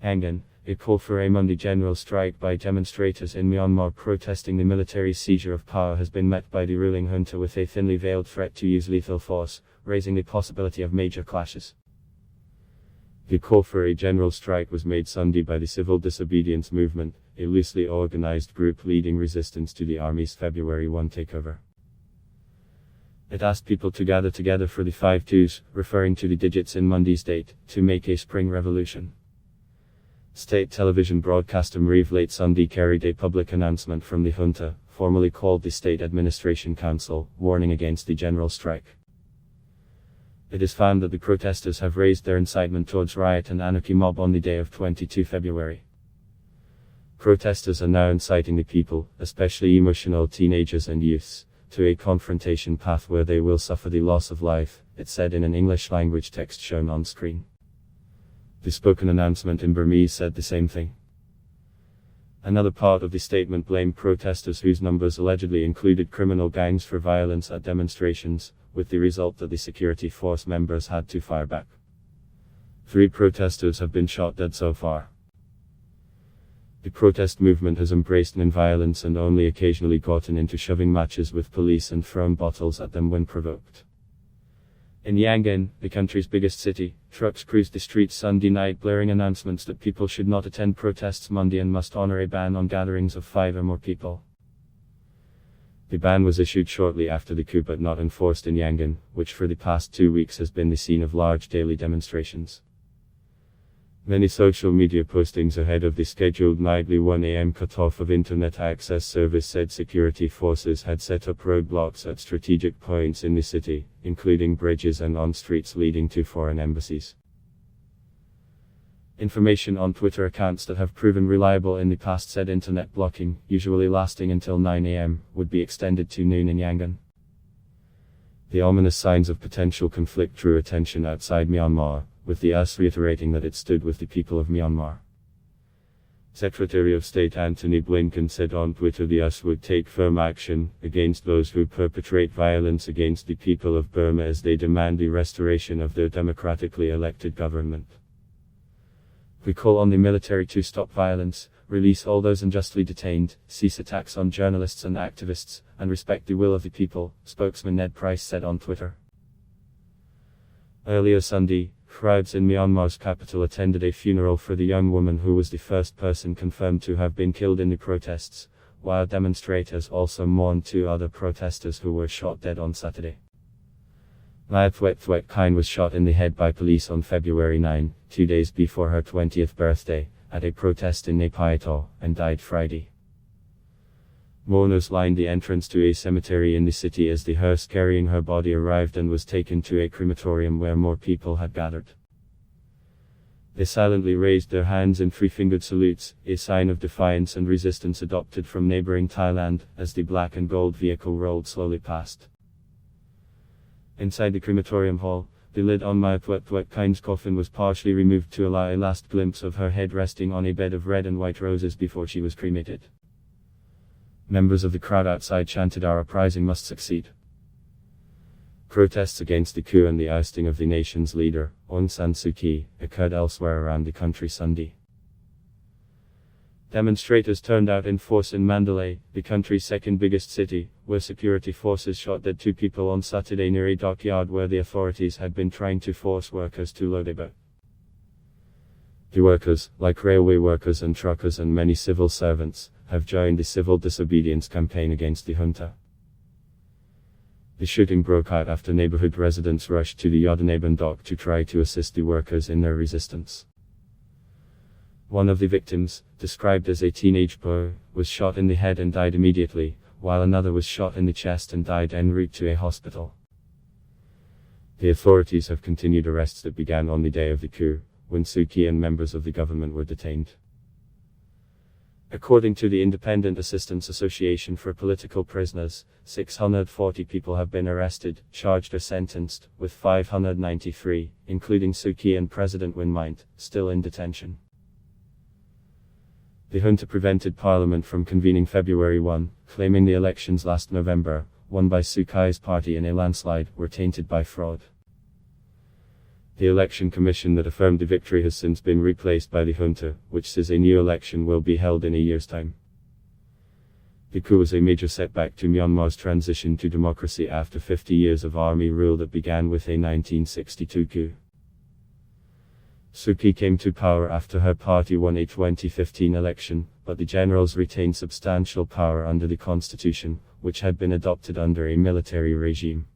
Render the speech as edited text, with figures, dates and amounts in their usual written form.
YANGON, a call for a Monday general strike by demonstrators in Myanmar protesting the military's seizure of power has been met by the ruling junta with a thinly veiled threat to use lethal force, raising the possibility of major clashes. The call for a general strike was made Sunday by the Civil Disobedience Movement, a loosely organized group leading resistance to the army's February 1 takeover. It asked people to gather together for the 5 twos, referring to the digits in Monday's date, to make a spring revolution. State television broadcaster Mrive late Sunday carried a public announcement from the junta, formerly called the State Administration Council, warning against the general strike. It is found that the protesters have raised their incitement towards riot and anarchy mob on the day of 22 February. Protesters are now inciting the people, especially emotional teenagers and youths, to a confrontation path where they will suffer the loss of life, it said in an English language text shown on screen. The spoken announcement in Burmese said the same thing. Another part of the statement blamed protesters whose numbers allegedly included criminal gangs for violence at demonstrations, with the result that the security force members had to fire back. 3 protesters have been shot dead so far. The protest movement has embraced non-violence and only occasionally gotten into shoving matches with police and thrown bottles at them when provoked. In Yangon, the country's biggest city, trucks cruised the streets Sunday night blaring announcements that people should not attend protests Monday and must honor a ban on gatherings of 5 or more people. The ban was issued shortly after the coup but not enforced in Yangon, which for the past 2 weeks has been the scene of large daily demonstrations. Many social media postings ahead of the scheduled nightly 1 a.m. cutoff of internet access service said security forces had set up roadblocks at strategic points in the city, including bridges and on streets leading to foreign embassies. Information on Twitter accounts that have proven reliable in the past said internet blocking, usually lasting until 9 a.m., would be extended to noon in Yangon. The ominous signs of potential conflict drew attention outside Myanmar, with the US reiterating that it stood with the people of Myanmar. Secretary of State Antony Blinken said on Twitter the US would take firm action against those who perpetrate violence against the people of Burma as they demand the restoration of their democratically elected government. We call on the military to stop violence, release all those unjustly detained, cease attacks on journalists and activists, and respect the will of the people, spokesman Ned Price said on Twitter. Earlier Sunday, crowds in Myanmar's capital attended a funeral for the young woman who was the first person confirmed to have been killed in the protests, while demonstrators also mourned 2 other protesters who were shot dead on Saturday. Maya Kine was shot in the head by police on February 9, 2 days before her 20th birthday, at a protest in Naypyidaw, and died Friday. Mourners lined the entrance to a cemetery in the city as the hearse carrying her body arrived and was taken to a crematorium where more people had gathered. They silently raised their hands in 3-fingered salutes, a sign of defiance and resistance adopted from neighboring Thailand, as the black and gold vehicle rolled slowly past. Inside the crematorium hall, the lid on Maya Kine's coffin was partially removed to allow a last glimpse of her head resting on a bed of red and white roses before she was cremated. Members of the crowd outside chanted "Our uprising must succeed." Protests against the coup and the ousting of the nation's leader, Aung San Suu Kyi, occurred elsewhere around the country Sunday. Demonstrators turned out in force in Mandalay, the country's second biggest city, where security forces shot dead 2 people on Saturday near a dockyard where the authorities had been trying to force workers to load a boat. The workers, like railway workers and truckers and many civil servants, have joined the civil disobedience campaign against the junta. The shooting broke out after neighborhood residents rushed to the Yodanaban dock to try to assist the workers in their resistance. One of the victims, described as a teenage boy, was shot in the head and died immediately, while another was shot in the chest and died en route to a hospital. The authorities have continued arrests that began on the day of the coup, when Suu Kyi and members of the government were detained. According to the Independent Assistance Association for Political Prisoners, 640 people have been arrested, charged or sentenced, with 593, including Suu Kyi and President Win Myint, still in detention. The junta prevented Parliament from convening February 1, claiming the elections last November, won by Suu Kyi's party in a landslide, were tainted by fraud. The election commission that affirmed the victory has since been replaced by the junta, which says a new election will be held in a year's time. The coup was a major setback to Myanmar's transition to democracy after 50 years of army rule that began with a 1962 coup. Suu Kyi came to power after her party won a 2015 election, but the generals retained substantial power under the constitution, which had been adopted under a military regime.